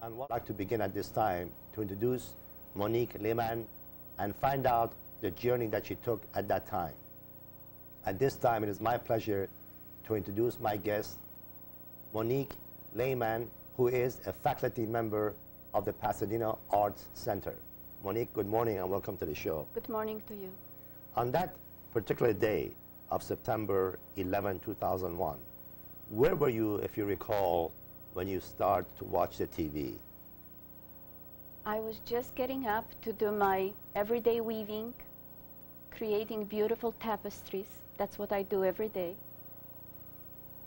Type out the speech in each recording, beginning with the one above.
And what I'd like to begin at this time to introduce Monique Lehman and find out the journey that she took at that time. At this time, it is my pleasure to introduce my guest, Monique Lehman, who is a faculty member of the Pasadena Arts Center. Monique, good morning and welcome to the show. Good morning to you. On that particular day of September 11, 2001, where were you, if you recall, when you start to watch the TV? I was just getting up to do my everyday weaving, creating beautiful tapestries. That's what I do every day.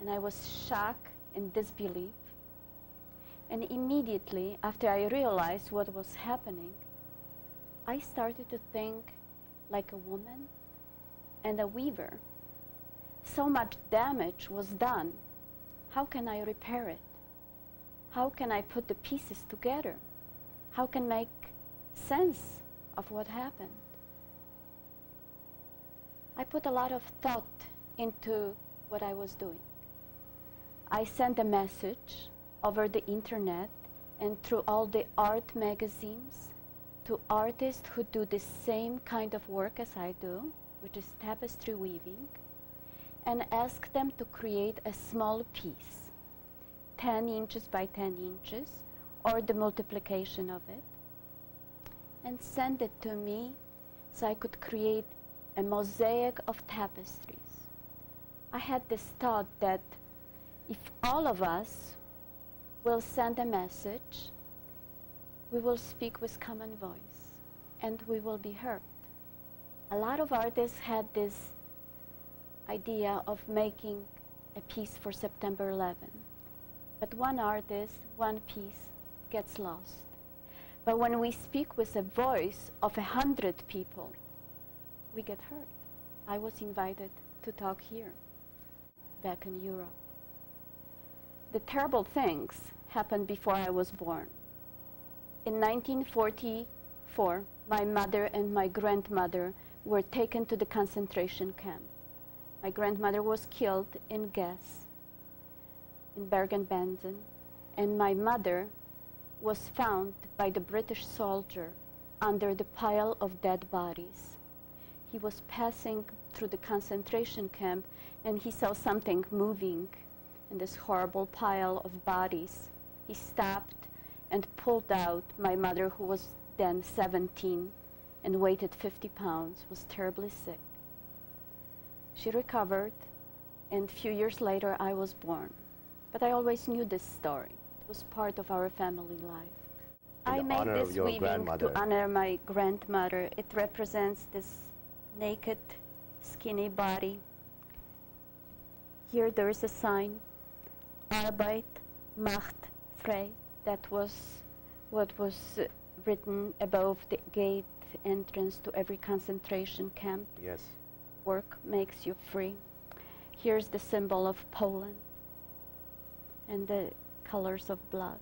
And I was shocked and disbelief. And immediately after I realized what was happening, I started to think like a woman and a weaver. So much damage was done. How can I repair it? How can I put the pieces together? How can I make sense of what happened? I put a lot of thought into what I was doing. I sent a message over the internet and through all the art magazines to artists who do the same kind of work as I do, which is tapestry weaving, and asked them to create a small piece, 10 inches by 10 inches, or the multiplication of it, and send it to me so I could create a mosaic of tapestries. I had this thought that if all of us will send a message, we will speak with common voice and we will be heard. A lot of artists had this idea of making a piece for September 11. But one artist, one piece gets lost. But when we speak with a voice of 100 people, we get heard. I was invited to talk here, back in Europe. The terrible things happened before I was born. In 1944, my mother and my grandmother were taken to the concentration camp. My grandmother was killed in gas in Bergen-Belsen, and my mother was found by the British soldier under the pile of dead bodies. He was passing through the concentration camp and he saw something moving in this horrible pile of bodies. He stopped and pulled out my mother, who was then 17 and weighed 50 pounds, was terribly sick. She recovered, and a few years later I was born. But I always knew this story. It was part of our family life. I made this weaving to honor my grandmother. It represents this naked, skinny body. Here there is a sign, Arbeit macht frei. That was what was written above the gate entrance to every concentration camp. Yes. Work makes you free. Here's the symbol of Poland and the colors of blood.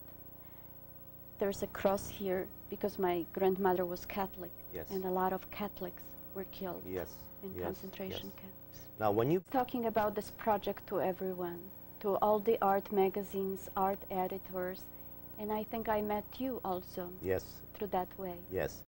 There's a cross here because my grandmother was Catholic. Yes. And a lot of Catholics were killed. Yes. In yes. concentration yes. camps. Now when you... Talking about this project to everyone, to all the art magazines, art editors, and I think I met you also. Yes. Through that way. Yes.